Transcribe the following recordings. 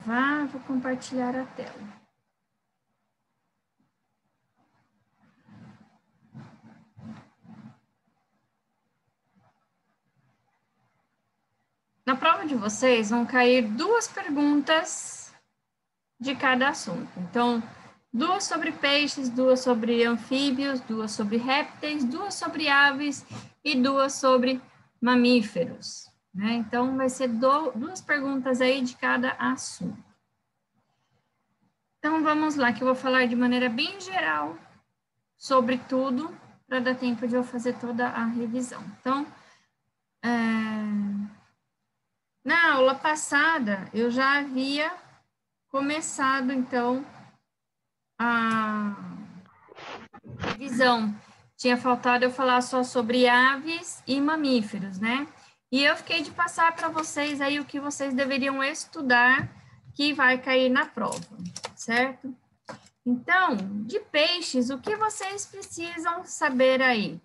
gravar, vou compartilhar a tela. Na prova de vocês vão cair 2 perguntas de cada assunto. Então, 2 sobre peixes, 2 sobre anfíbios, 2 sobre répteis, 2 sobre aves e 2 sobre mamíferos, né? Então, vai ser 2 perguntas aí de cada assunto. Então, vamos lá, que eu vou falar de maneira bem geral sobre tudo, para dar tempo de eu fazer toda a revisão. Então, na aula passada, eu já havia começado, então, a revisão. Tinha faltado eu falar só sobre aves e mamíferos, né? E eu fiquei de passar para vocês aí o que vocês deveriam estudar, que vai cair na prova, certo? Então, de peixes, o que vocês precisam saber aí?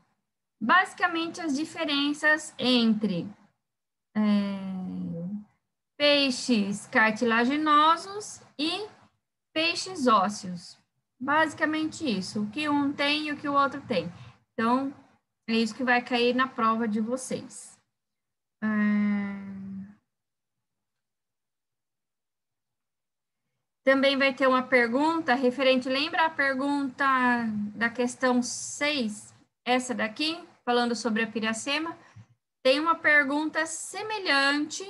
Basicamente, as diferenças entre peixes cartilaginosos e peixes ósseos. Basicamente isso, o que um tem e o que o outro tem. Então, é isso que vai cair na prova de vocês. Também vai ter uma pergunta referente, lembra a pergunta da questão 6? Essa daqui, falando sobre a piracema? Tem uma pergunta semelhante,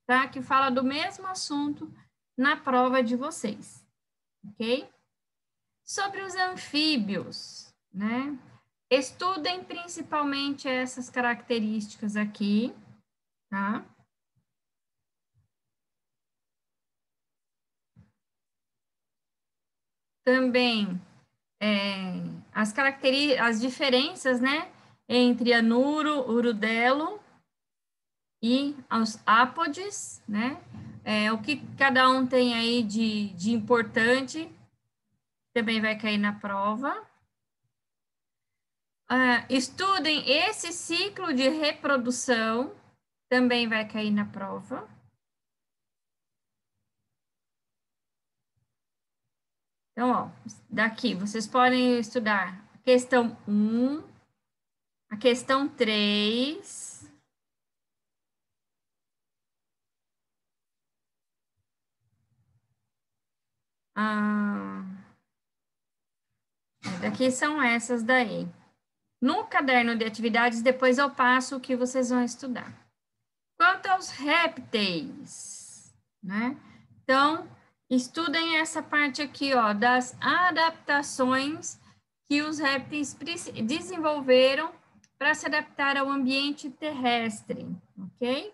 tá? Que fala do mesmo assunto na prova de vocês, ok? Sobre os anfíbios, né? Estudem principalmente essas características aqui, tá? Também as diferenças, né? Entre anuro, urudelo e os ápodes, né? O que cada um tem aí de importante, também vai cair na prova. Estudem esse ciclo de reprodução, também vai cair na prova. Então, ó, daqui vocês podem estudar a questão 1, a questão 3, daqui são essas daí. No caderno de atividades, depois eu passo o que vocês vão estudar. Quanto aos répteis, né? Então, estudem essa parte aqui, ó, das adaptações que os répteis desenvolveram para se adaptar ao ambiente terrestre, ok?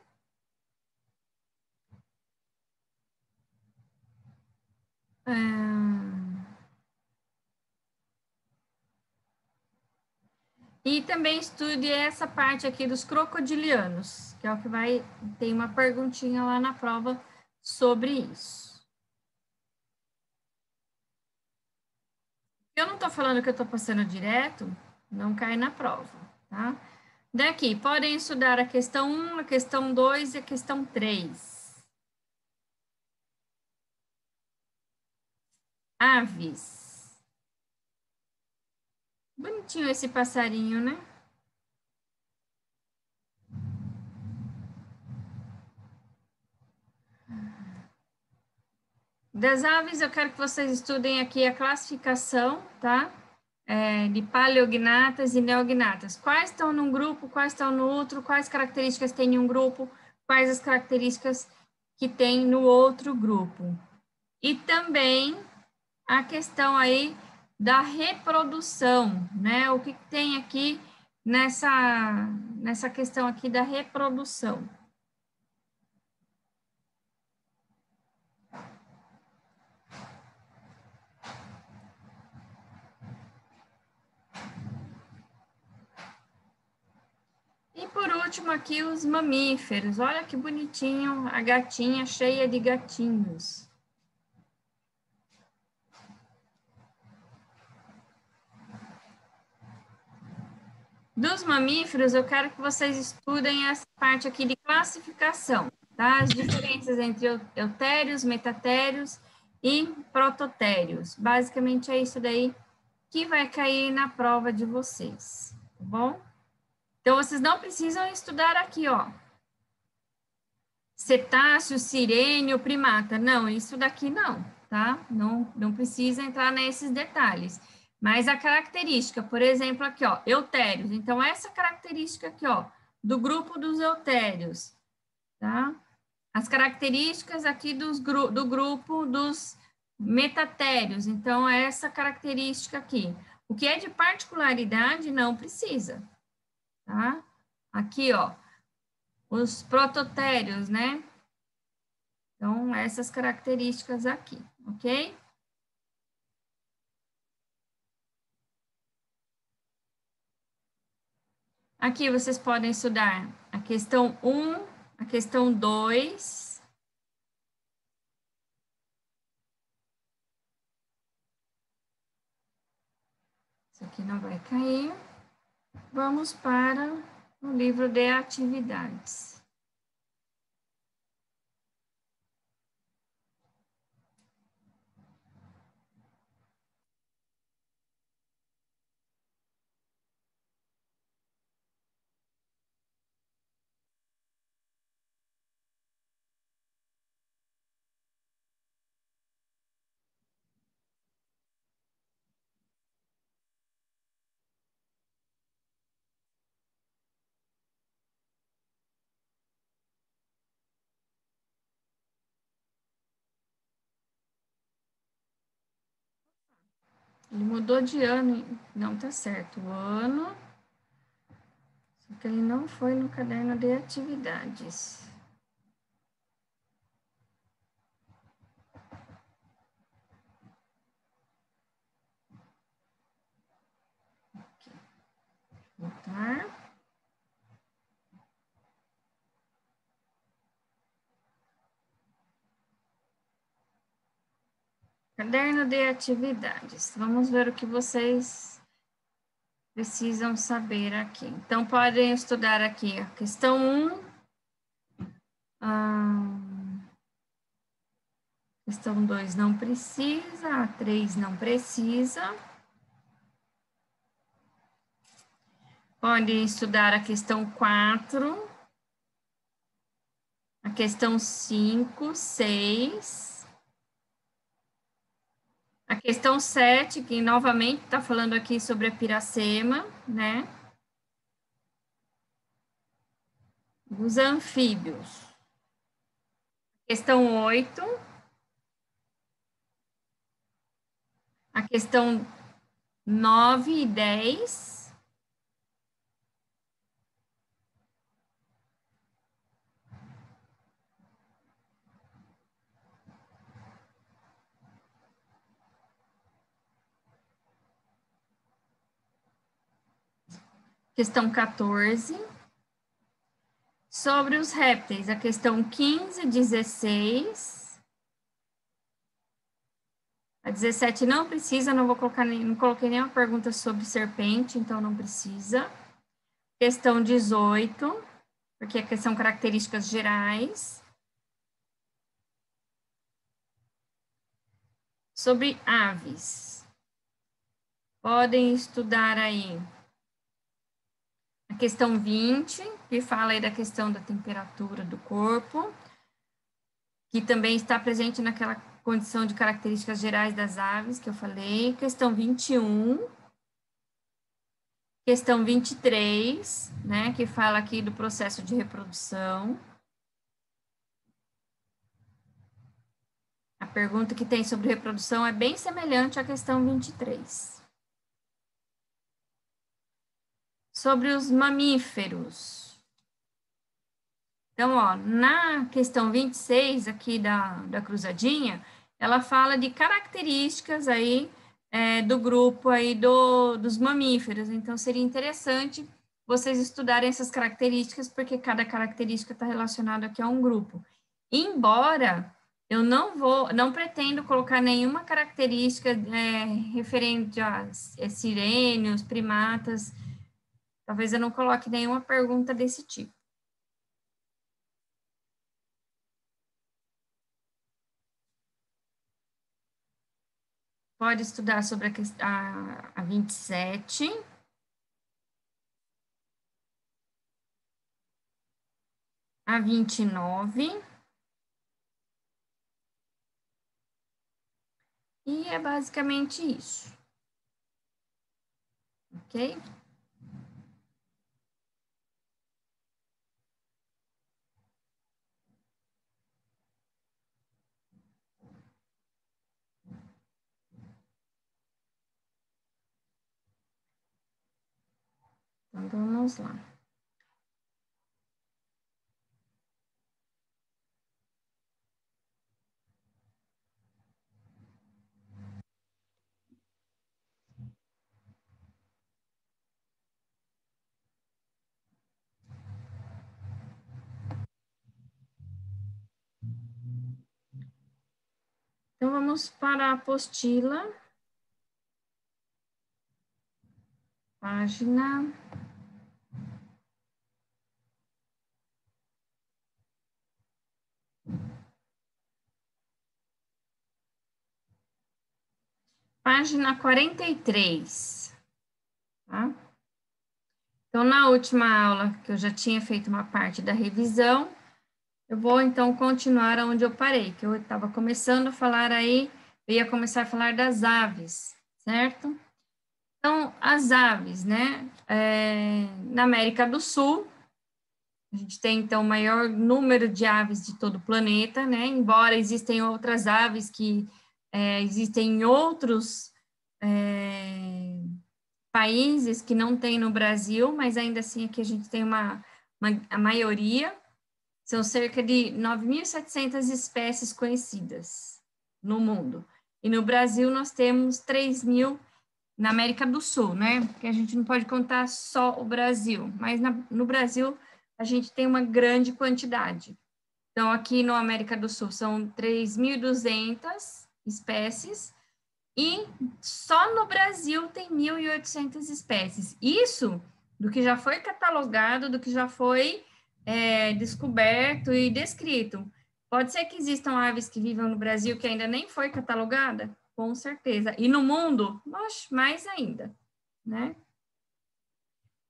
E também estude essa parte aqui dos crocodilianos, que é o que vai ter uma perguntinha lá na prova sobre isso. Eu não estou falando que eu estou passando direto, não cai na prova, tá? Daqui, podem estudar a questão 1, a questão 2 e a questão 3. Aves. Bonitinho esse passarinho, né? Das aves, eu quero que vocês estudem aqui a classificação, tá? De paleognatas e neognatas. Quais estão num grupo, quais estão no outro, quais características tem em um grupo, quais as características que tem no outro grupo. E também a questão aí da reprodução, né? O que tem aqui nessa questão aqui da reprodução. E por último aqui os mamíferos. Olha que bonitinho a gatinha cheia de gatinhos. Dos mamíferos, eu quero que vocês estudem essa parte aqui de classificação, tá? As diferenças entre eutérios, metatérios e prototérios. Basicamente é isso daí que vai cair na prova de vocês, tá bom? Então, vocês não precisam estudar aqui, ó. Cetáceo, sirênio, primata. Não, isso daqui não, tá? Não precisa entrar nesses detalhes. Mas a característica, por exemplo, aqui, ó, eutérios. Então, essa característica aqui, ó, do grupo dos eutérios, tá? As características aqui do grupo dos metatérios. Então, essa característica aqui. O que é de particularidade, não precisa, tá? Aqui, ó, os prototérios, né? Então, essas características aqui, ok? Aqui vocês podem estudar a questão 1, a questão 2. Isso aqui não vai cair. Vamos para o livro de atividades. Ele mudou de ano, não tá certo. O ano, só que ele não foi no caderno de atividades. Aqui. Voltar. Caderno de atividades. Vamos ver o que vocês precisam saber aqui. Então, podem estudar aqui a questão 1, questão 2 não precisa, a 3 não precisa. Podem estudar a questão 4, a questão 5, 6, a questão 7, que novamente está falando aqui sobre a piracema, né? Os anfíbios. Questão 8, a questão 9 e 10. Questão 14. Sobre os répteis, a questão 15, 16. A 17 não precisa, não coloquei nenhuma pergunta sobre serpente, então não precisa. Questão 18, porque aqui são características gerais. Sobre aves. Podem estudar aí a questão 20, que fala aí da questão da temperatura do corpo, que também está presente naquela condição de características gerais das aves que eu falei. Questão 21. Questão 23, né, que fala aqui do processo de reprodução. A pergunta que tem sobre reprodução é bem semelhante à questão 23. Sobre os mamíferos. Então, ó, na questão 26 aqui da cruzadinha, ela fala de características aí do grupo aí dos mamíferos. Então, seria interessante vocês estudarem essas características, porque cada característica está relacionada aqui a um grupo. Embora eu não pretendo colocar nenhuma característica referente a sirênios, primatas. Talvez eu não coloque nenhuma pergunta desse tipo. pode estudar sobre a 27. A 29. E é basicamente isso. Ok? Então, vamos lá. Então, vamos para a apostila. Página 43. Tá? Então, na última aula, que eu já tinha feito uma parte da revisão, eu vou, então, continuar onde eu parei, que eu estava começando a falar aí, eu ia começar a falar das aves, certo? Então, as aves, né? Na América do Sul, a gente tem, então, o maior número de aves de todo o planeta, né? Embora existem outras aves que existem em outros países que não tem no Brasil, mas ainda assim aqui a gente tem a maioria. São cerca de 9.700 espécies conhecidas no mundo. E no Brasil nós temos 3.000 na América do Sul, né? Porque a gente não pode contar só o Brasil, mas no Brasil a gente tem uma grande quantidade. Então, aqui no América do Sul são 3.200 espécies e só no Brasil tem 1.800 espécies. Isso do que já foi catalogado, do que já foi descoberto e descrito. Pode ser que existam aves que vivam no Brasil que ainda nem foi catalogada? Com certeza. E no mundo? Oxe, mais ainda, né?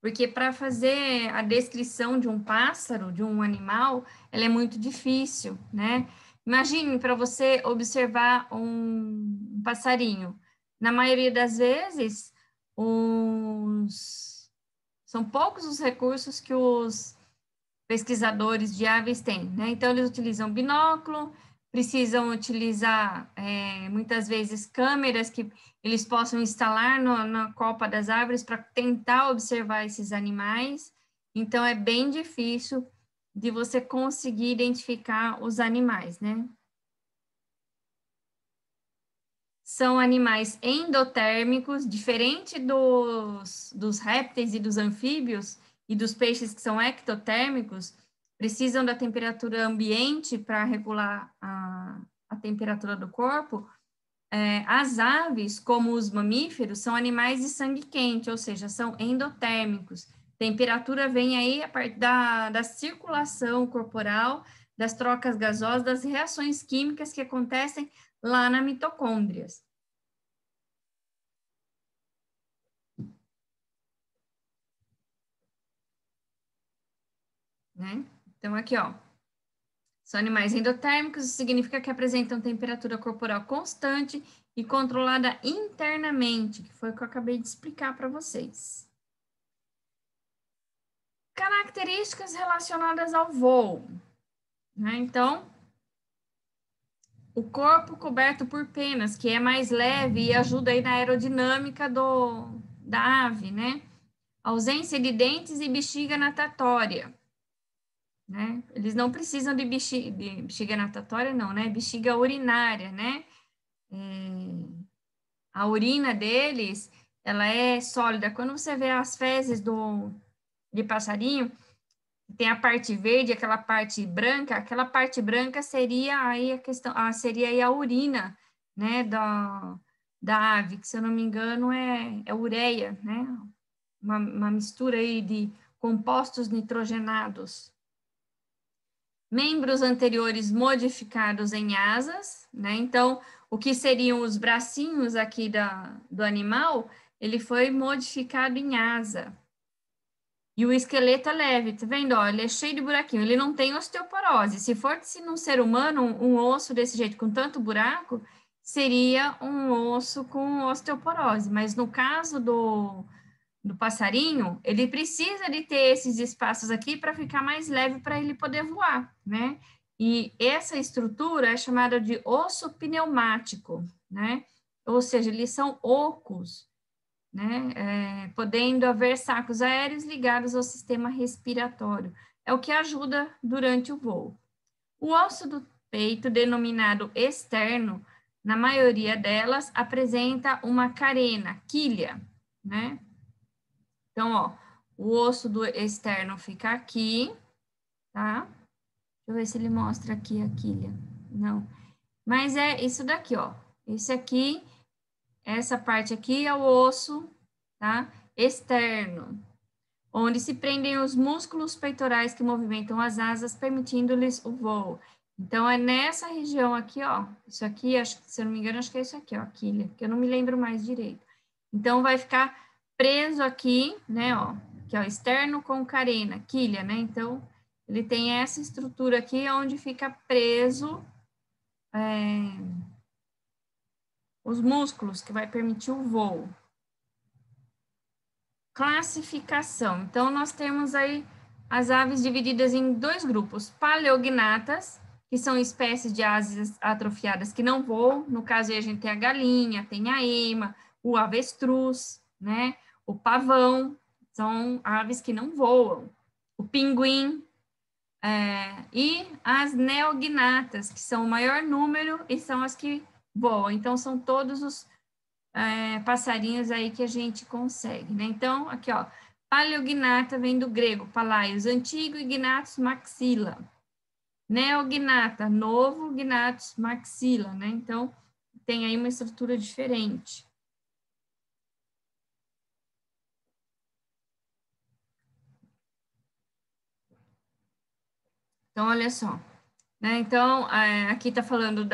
Porque para fazer a descrição de um pássaro, de um animal, ela é muito difícil, né? Imagine para você observar um passarinho. Na maioria das vezes, são poucos os recursos que os pesquisadores de aves têm, né? Então, eles utilizam binóculo, precisam utilizar, muitas vezes, câmeras que eles possam instalar na copa das árvores para tentar observar esses animais. Então, é bem difícil de você conseguir identificar os animais, né? São animais endotérmicos, diferente dos répteis e dos anfíbios e dos peixes que são ectotérmicos, precisam da temperatura ambiente para regular a temperatura do corpo. As aves, como os mamíferos, são animais de sangue quente, ou seja, são endotérmicos. Temperatura vem aí a partir da circulação corporal, das trocas gasosas, das reações químicas que acontecem lá na mitocôndrias. Né? Então, aqui, ó, são animais endotérmicos, isso significa que apresentam temperatura corporal constante e controlada internamente, que foi o que eu acabei de explicar para vocês. Características relacionadas ao voo, né? Então, o corpo coberto por penas, que é mais leve e ajuda aí na aerodinâmica da ave, né? Ausência de dentes e bexiga natatória, né? Eles não precisam de bexiga natatória, não, né? Bexiga urinária, né? A urina deles, ela é sólida. Quando você vê as fezes de passarinho, tem a parte verde, aquela parte branca seria aí a questão, seria aí a urina, né, da ave, que se eu não me engano é ureia, né, uma mistura aí de compostos nitrogenados. membros anteriores modificados em asas, né? Então, o que seriam os bracinhos aqui do animal, ele foi modificado em asa. E o esqueleto é leve, tá vendo? Ó, ele é cheio de buraquinho, ele não tem osteoporose. Se fosse num ser humano, um osso desse jeito, com tanto buraco, seria um osso com osteoporose. Mas no caso do passarinho, ele precisa de ter esses espaços aqui para ficar mais leve para ele poder voar, né? E essa estrutura é chamada de osso pneumático, né? Ou seja, eles são ocos, né? Podendo haver sacos aéreos ligados ao sistema respiratório. É o que ajuda durante o voo. O osso do peito, denominado externo, na maioria delas, apresenta uma carena, quilha, né? Então, ó, o osso do externo fica aqui, tá? Deixa eu ver se ele mostra aqui a quilha. Não. Mas é isso daqui, ó. Esse aqui, essa parte aqui é o osso, tá? Externo, onde se prendem os músculos peitorais que movimentam as asas, permitindo-lhes o voo. Então, é nessa região aqui, ó. Isso aqui, acho, se eu não me engano, acho que é isso aqui, ó, a quilha, que eu não me lembro mais direito. Então, vai ficar preso aqui, né, ó, que é o externo com carena, quilha, né? Então, ele tem essa estrutura aqui onde fica preso os músculos que vai permitir o voo. Classificação. Então, nós temos aí as aves divididas em dois grupos, paleognatas, que são espécies de aves atrofiadas que não voam, no caso aí a gente tem a galinha, tem a ema, o avestruz, né, o pavão, são aves que não voam, o pinguim, e as neognatas, que são o maior número e são as que voam, então são todos os passarinhos aí que a gente consegue, né? Então, aqui, ó, paleognata vem do grego, palaios, antigo, e gnatus, maxila. Neognata, novo, gnatus, maxila, né? Então, tem aí uma estrutura diferente. Então, olha só, né? Então, aqui tá falando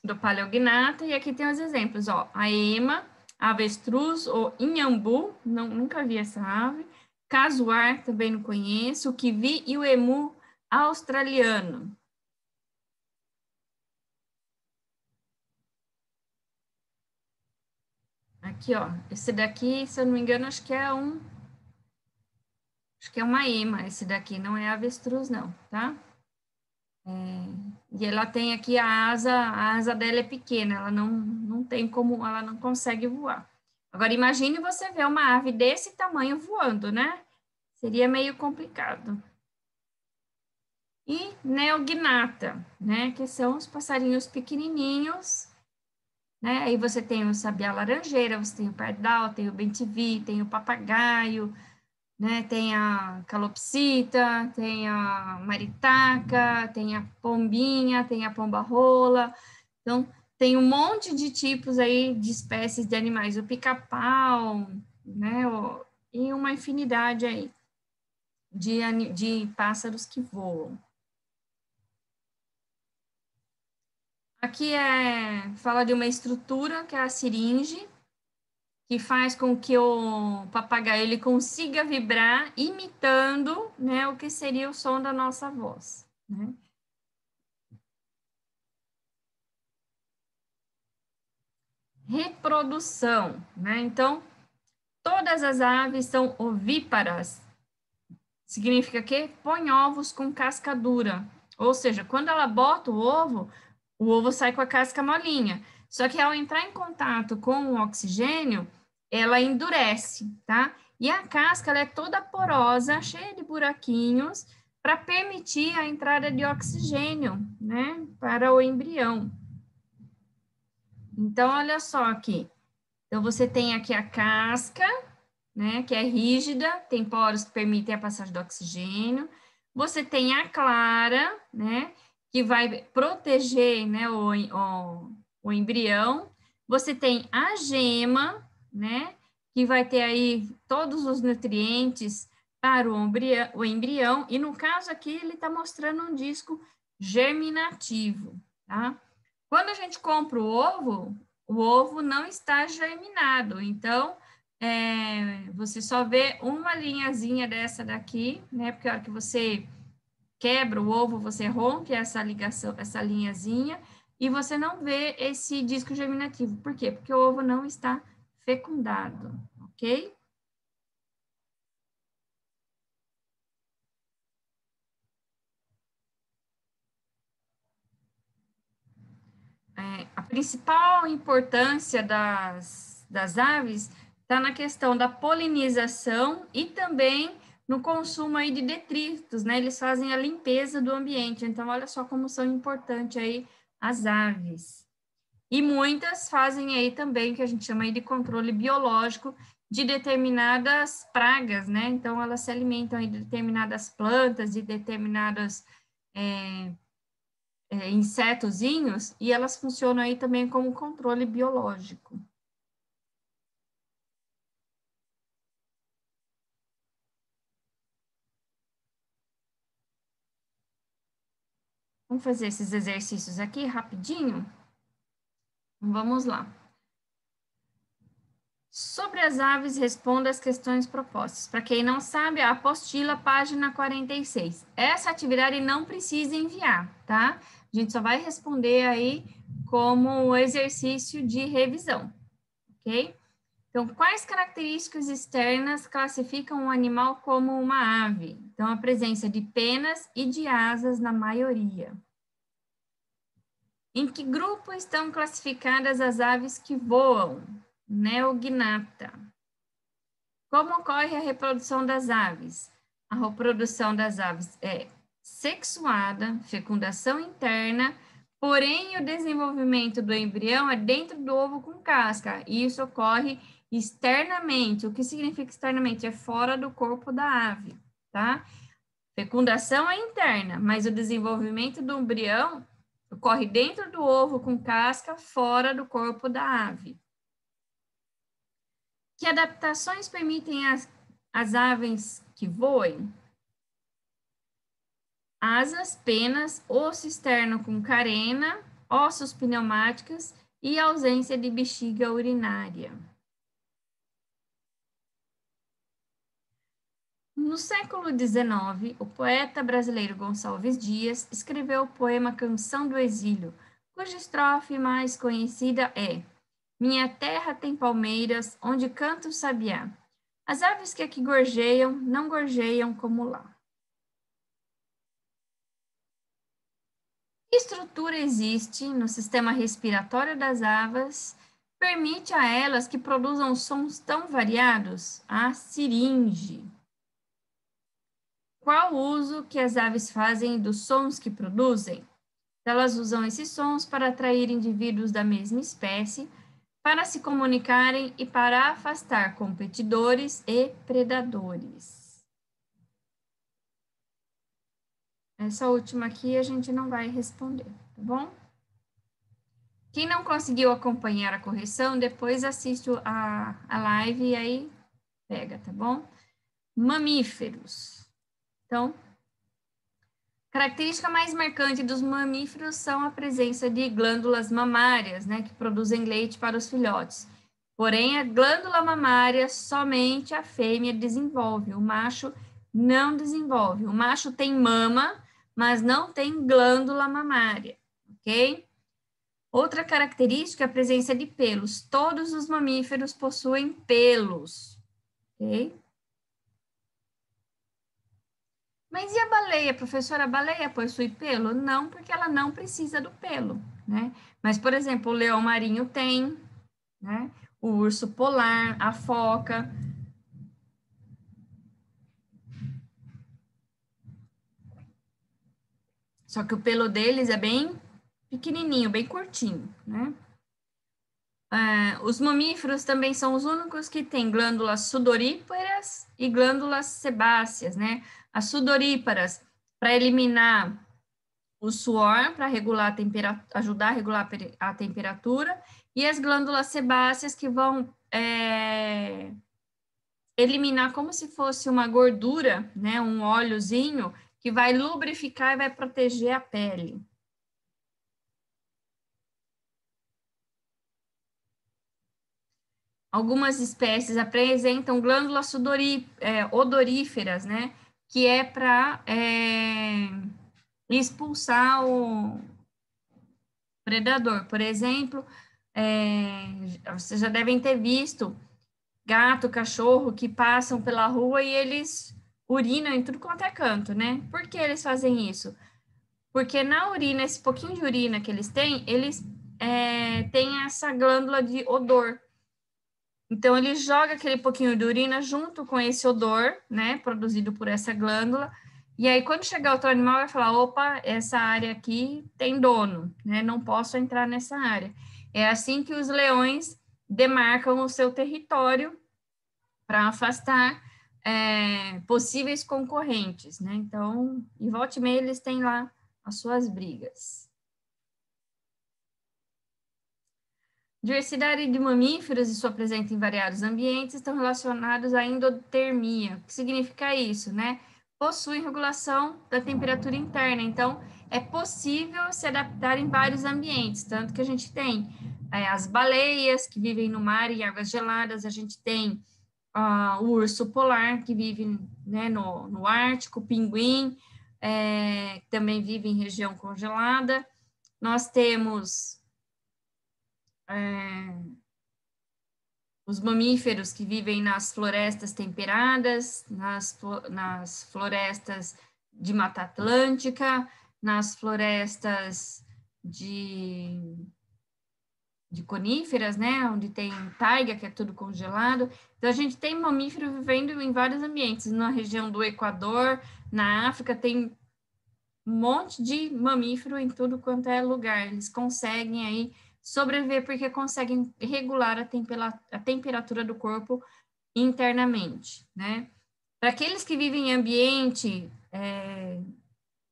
do paleognata, e aqui tem os exemplos, ó, a ema, avestruz ou inhambu, nunca vi essa ave, casuar, também não conheço, o kiwi e o emu australiano. Aqui, ó, esse daqui, se eu não me engano, acho que é uma ema, esse daqui, não é avestruz, não, tá? E ela tem aqui a asa dela é pequena, ela não tem como, ela não consegue voar. Agora, imagine você ver uma ave desse tamanho voando, né? Seria meio complicado. E neognata, né? Que são os passarinhos pequenininhos, né? Aí você tem o sabiá laranjeira, você tem o pardal, tem o bentivi, tem o papagaio, né? Tem a calopsita, tem a maritaca, tem a pombinha, tem a pomba-rola. Então, tem um monte de tipos aí de espécies de animais, o pica-pau, né? E uma infinidade aí de pássaros que voam. Aqui fala de uma estrutura que é a siringe, que faz com que o papagaio ele consiga vibrar imitando, né, o que seria o som da nossa voz, né? Reprodução, né? Então, todas as aves são ovíparas. Significa que põe ovos com casca dura. Ou seja, quando ela bota o ovo sai com a casca molinha. Só que ao entrar em contato com o oxigênio, ela endurece, tá? E a casca ela é toda porosa, cheia de buraquinhos, para permitir a entrada de oxigênio, né, para o embrião. Então, olha só aqui. Então, você tem aqui a casca, né, que é rígida, tem poros que permitem a passagem do oxigênio. Você tem a clara, né, que vai proteger, né, o embrião. Você tem a gema, né, que vai ter aí todos os nutrientes para o embrião, e no caso aqui ele está mostrando um disco germinativo, tá? Quando a gente compra o ovo não está germinado, então você só vê uma linhazinha dessa daqui, né? Porque a hora que você quebra o ovo, você rompe essa ligação, essa linhazinha, e você não vê esse disco germinativo. Por quê? Porque o ovo não está fecundado, ok? A principal importância das aves está na questão da polinização e também no consumo aí de detritos, né? Eles fazem a limpeza do ambiente. Então, olha só como são importantes aí as aves. E muitas fazem aí também o que a gente chama aí de controle biológico de determinadas pragas, né? Então, elas se alimentam aí de determinadas plantas, de determinadas insetozinhos, e elas funcionam aí também como controle biológico. Vamos fazer esses exercícios aqui rapidinho? Vamos lá. Sobre as aves, responda as questões propostas. Para quem não sabe, a apostila, página 46. Essa atividade não precisa enviar, tá? A gente só vai responder aí como exercício de revisão, ok? Então, quais características externas classificam um animal como uma ave? Então, a presença de penas e de asas na maioria. Em que grupo estão classificadas as aves que voam? Neognata. Como ocorre a reprodução das aves? A reprodução das aves é sexuada, fecundação interna, porém o desenvolvimento do embrião é dentro do ovo com casca, e isso ocorre externamente. O que significa externamente? É fora do corpo da ave, tá? Fecundação é interna, mas o desenvolvimento do embrião ocorre dentro do ovo com casca, fora do corpo da ave. Que adaptações permitem as aves que voem? Asas, penas, osso externo com carena, ossos pneumáticos e ausência de bexiga urinária. No século XIX, o poeta brasileiro Gonçalves Dias escreveu o poema Canção do Exílio, cuja estrofe mais conhecida é: Minha terra tem palmeiras, onde canta o sabiá. As aves que aqui gorjeiam, não gorjeiam como lá. Que estrutura existe no sistema respiratório das aves permite a elas que produzam sons tão variados? A siringe. Qual o uso que as aves fazem dos sons que produzem? Elas usam esses sons para atrair indivíduos da mesma espécie, para se comunicarem e para afastar competidores e predadores. Essa última aqui a gente não vai responder, tá bom? Quem não conseguiu acompanhar a correção, depois assiste a live e aí pega, tá bom? Mamíferos. Então, característica mais marcante dos mamíferos são a presença de glândulas mamárias, né, que produzem leite para os filhotes. Porém, a glândula mamária somente a fêmea desenvolve, o macho não desenvolve. O macho tem mama, mas não tem glândula mamária, ok? Outra característica é a presença de pelos. Todos os mamíferos possuem pelos, ok? Mas e a baleia, professora? A baleia possui pelo? Não, porque ela não precisa do pelo, né? Mas, por exemplo, o leão marinho tem, né? O urso polar, a foca. Só que o pelo deles é bem pequenininho, bem curtinho, né? Os mamíferos também são os únicos que têm glândulas sudoríparas e glândulas sebáceas, né? As sudoríparas para eliminar o suor, para regular a temperatura, ajudar a regular a temperatura, e as glândulas sebáceas que vão eliminar como se fosse uma gordura, né, um óleozinho, que vai lubrificar e vai proteger a pele. Algumas espécies apresentam glândulas odoríferas, né, que é para expulsar o predador. Por exemplo, vocês já devem ter visto gato, cachorro que passam pela rua e eles urinam em tudo quanto é canto, né? Por que eles fazem isso? Porque na urina, esse pouquinho de urina que eles têm essa glândula de odor. Então, ele joga aquele pouquinho de urina junto com esse odor, né, produzido por essa glândula, e aí quando chegar outro animal vai falar, opa, essa área aqui tem dono, né, não posso entrar nessa área. É assim que os leões demarcam o seu território para afastar possíveis concorrentes, né, então, e volta e meia eles têm lá as suas brigas. Diversidade de mamíferos e sua presença em variados ambientes estão relacionados à endotermia. O que significa isso, né? Possuem regulação da temperatura interna, então é possível se adaptar em vários ambientes, tanto que a gente tem as baleias que vivem no mar em águas geladas, a gente tem o urso polar que vive, né, no Ártico, o pinguim também vive em região congelada. Nós temos os mamíferos que vivem nas florestas temperadas, nas florestas de Mata Atlântica, nas florestas de coníferas, né, onde tem taiga, que é tudo congelado. Então, a gente tem mamífero vivendo em vários ambientes. Na região do Equador, na África, tem um monte de mamífero em tudo quanto é lugar. Eles conseguem aí sobreviver porque conseguem regular a temperatura do corpo internamente, né? Para aqueles que vivem em ambiente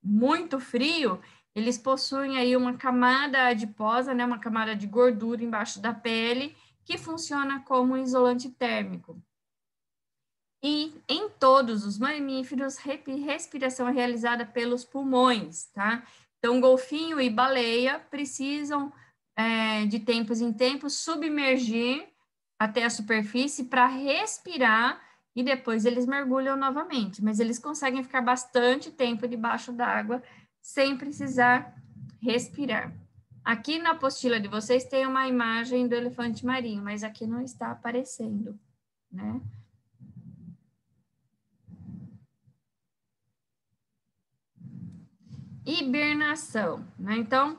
muito frio, eles possuem aí uma camada adiposa, né, uma camada de gordura embaixo da pele, que funciona como isolante térmico. E em todos os mamíferos, respiração é realizada pelos pulmões, tá? Então, golfinho e baleia precisam, de tempos em tempos, submergir até a superfície para respirar e depois eles mergulham novamente. Mas eles conseguem ficar bastante tempo debaixo d'água sem precisar respirar. Aqui na apostila de vocês tem uma imagem do elefante marinho, mas aqui não está aparecendo, né? Hibernação, né? Então,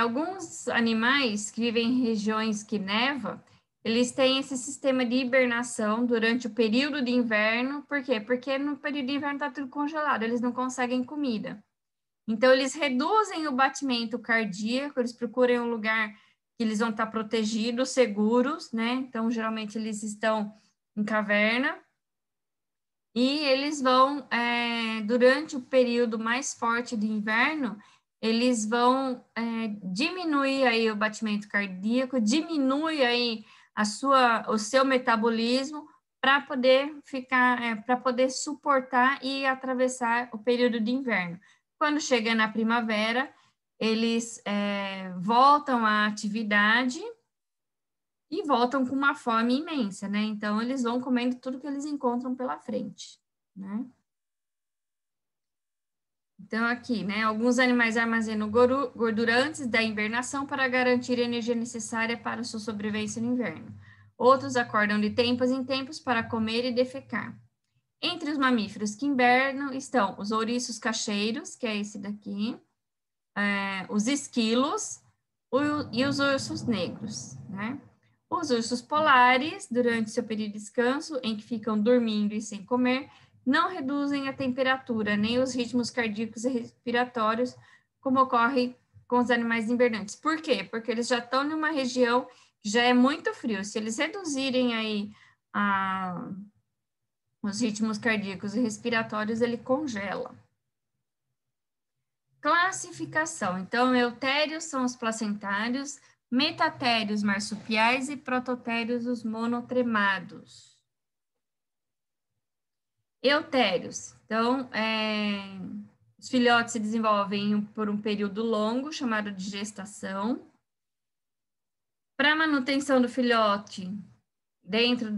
alguns animais que vivem em regiões que neva, eles têm esse sistema de hibernação durante o período de inverno. Por quê? Porque no período de inverno está tudo congelado, eles não conseguem comida. Então, eles reduzem o batimento cardíaco, eles procuram um lugar que eles vão estar protegidos, seguros, né? Então, geralmente, eles estão em caverna. E eles vão, durante o período mais forte de inverno, eles vão diminuir aí o batimento cardíaco, diminui aí o seu metabolismo para poder ficar, para poder suportar e atravessar o período de inverno. Quando chega na primavera, eles voltam à atividade e voltam com uma fome imensa, né? Então, eles vão comendo tudo que eles encontram pela frente, né? Então, aqui, né? Alguns animais armazenam gordura antes da hibernação para garantir a energia necessária para sua sobrevivência no inverno. Outros acordam de tempos em tempos para comer e defecar. Entre os mamíferos que hibernam estão os ouriços cacheiros, que é esse daqui, os esquilos e os ursos negros, né? Os ursos polares, durante seu período de descanso, em que ficam dormindo e sem comer, não reduzem a temperatura, nem os ritmos cardíacos e respiratórios, como ocorre com os animais invernantes. Por quê? Porque eles já estão numa região que já é muito frio. Se eles reduzirem aí os ritmos cardíacos e respiratórios, ele congela. Classificação. Então, eutérios são os placentários, metatérios marsupiais e prototérios os monotremados. Eutérios. Então, os filhotes se desenvolvem por um período longo, chamado de gestação. Para a manutenção do filhote dentro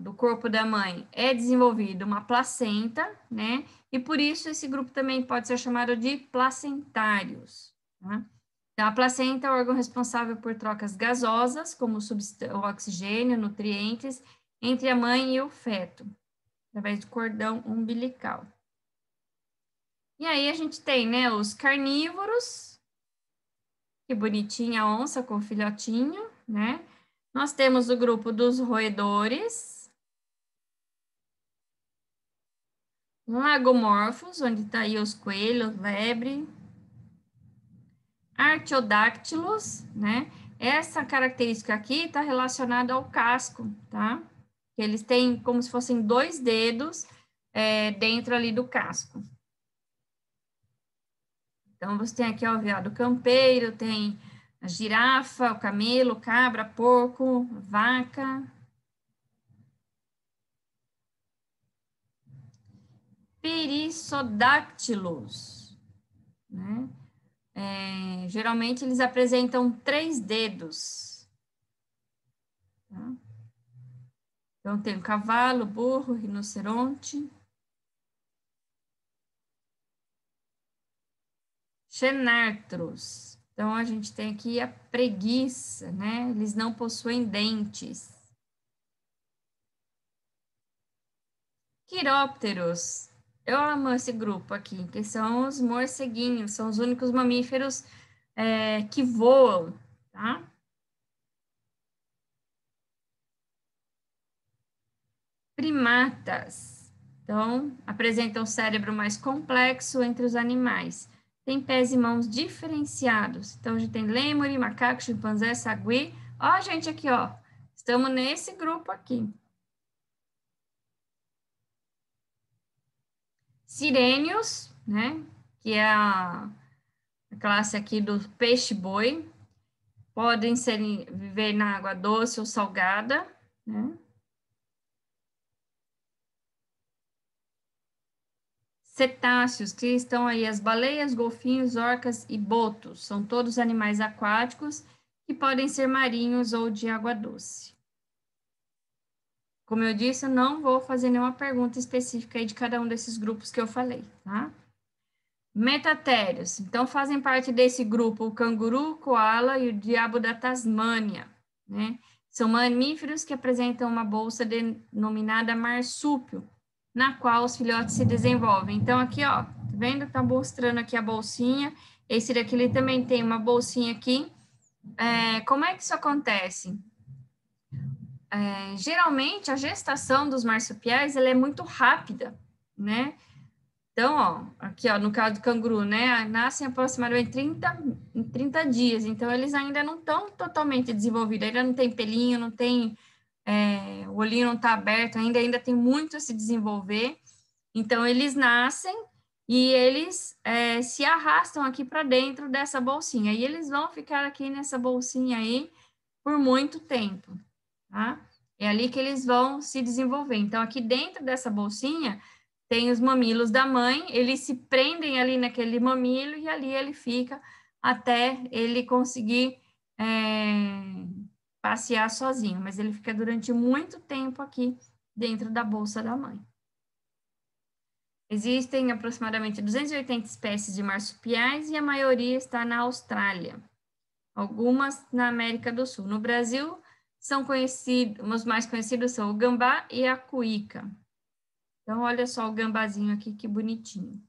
do corpo da mãe, é desenvolvida uma placenta, né? E por isso esse grupo também pode ser chamado de placentários, tá? Então, a placenta é o órgão responsável por trocas gasosas, como o oxigênio, nutrientes, entre a mãe e o feto, através do cordão umbilical. E aí a gente tem, né, os carnívoros, que bonitinha a onça com o filhotinho, né? Nós temos o grupo dos roedores, lagomorfos, onde está aí os coelhos, lebre, artiodáctilos, né? Essa característica aqui está relacionada ao casco, tá? Eles têm como se fossem 2 dedos dentro ali do casco. Então, você tem aqui ó, o veado campeiro, tem a girafa, o camelo, cabra, porco, vaca. Perissodáctilos, né? Geralmente, eles apresentam 3 dedos. Tá? Então, tem o cavalo, burro, rinoceronte. Xenartros. Então, a gente tem aqui a preguiça, né? Eles não possuem dentes. Quirópteros. Eu amo esse grupo aqui, que são os morceguinhos, são os únicos mamíferos que voam, tá? Primatas. Então, apresentam o cérebro mais complexo entre os animais. Tem pés e mãos diferenciados. Então, a gente tem lêmur, macaco, chimpanzé, sagui. Ó, gente, aqui, ó. Estamos nesse grupo aqui. Sirênios, né? Que é a classe aqui do peixe-boi. Podem viver na água doce ou salgada, né? Cetáceos, que estão aí as baleias, golfinhos, orcas e botos. São todos animais aquáticos que podem ser marinhos ou de água doce. Como eu disse, eu não vou fazer nenhuma pergunta específica aí de cada um desses grupos que eu falei, tá? Metatérios. Então, fazem parte desse grupo o canguru, o koala e o diabo da Tasmânia, né? São mamíferos que apresentam uma bolsa denominada marsúpio, na qual os filhotes se desenvolvem. Então, aqui, ó, tá vendo? Tá mostrando aqui a bolsinha. Esse daqui ele também tem uma bolsinha aqui. Como é que isso acontece? Geralmente, a gestação dos marsupiais, ela é muito rápida, né? Então, ó, aqui, ó, no caso do canguru, né, nascem aproximadamente em 30 dias, então eles ainda não estão totalmente desenvolvidos, ainda não tem pelinho, não tem, o olhinho não está aberto ainda tem muito a se desenvolver, então eles nascem e eles se arrastam aqui para dentro dessa bolsinha, e eles vão ficar aqui nessa bolsinha aí por muito tempo, tá? É ali que eles vão se desenvolver, então aqui dentro dessa bolsinha tem os mamilos da mãe, eles se prendem ali naquele mamilo e ali ele fica até ele conseguir passear sozinho, mas ele fica durante muito tempo aqui dentro da bolsa da mãe. Existem aproximadamente 280 espécies de marsupiais e a maioria está na Austrália, algumas na América do Sul. No Brasil, os mais conhecidos são o gambá e a cuíca. Então, olha só o gambazinho aqui, que bonitinho.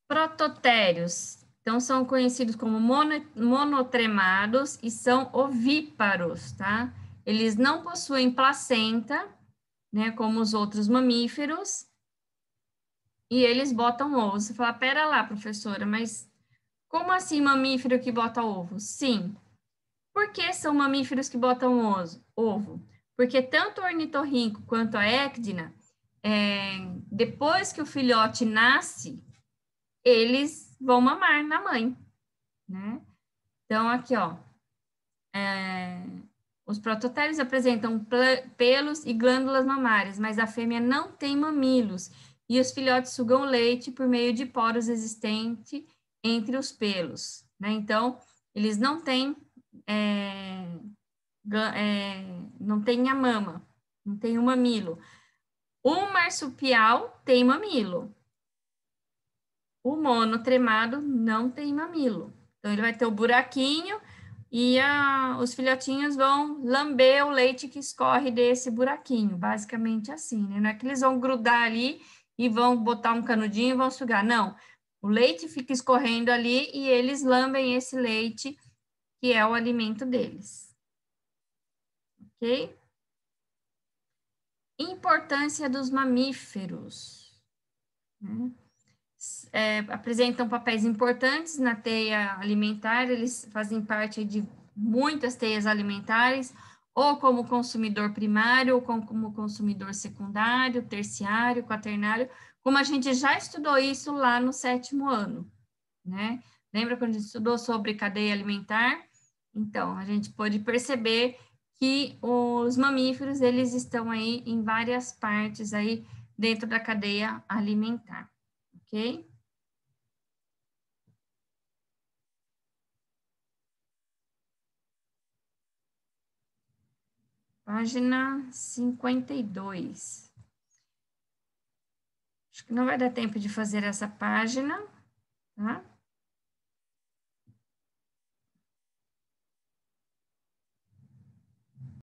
Prototérios. Então, são conhecidos como monotremados e são ovíparos, tá? Eles não possuem placenta, né, como os outros mamíferos, e eles botam ovos. Você fala, pera lá, professora, mas como assim mamífero que bota ovo? Sim. Por que são mamíferos que botam ovo? Porque tanto o ornitorrinco quanto a ecdna, depois que o filhote nasce, eles vão mamar na mãe, né? Então, aqui, ó, Os prototélios apresentam pelos e glândulas mamárias, mas a fêmea não tem mamilos, e os filhotes sugam leite por meio de poros existentes entre os pelos, né? Então, eles não têm, não tem a mama, não tem o mamilo. O marsupial tem mamilo. O monotremado não tem mamilo. Então, ele vai ter o buraquinho e os filhotinhos vão lamber o leite que escorre desse buraquinho, basicamente assim, né? Não é que eles vão grudar ali e vão botar um canudinho e vão sugar, não. O leite fica escorrendo ali e eles lambem esse leite, que é o alimento deles. Ok? Importância dos mamíferos, né? Apresentam papéis importantes na teia alimentar, eles fazem parte de muitas teias alimentares, ou como consumidor primário, ou como consumidor secundário, terciário, quaternário, como a gente já estudou isso lá no 7º ano, né? Lembra quando a gente estudou sobre cadeia alimentar? Então, a gente pôde perceber que os mamíferos, eles estão aí em várias partes aí dentro da cadeia alimentar. Ok? Página 52. Acho que não vai dar tempo de fazer essa página, tá?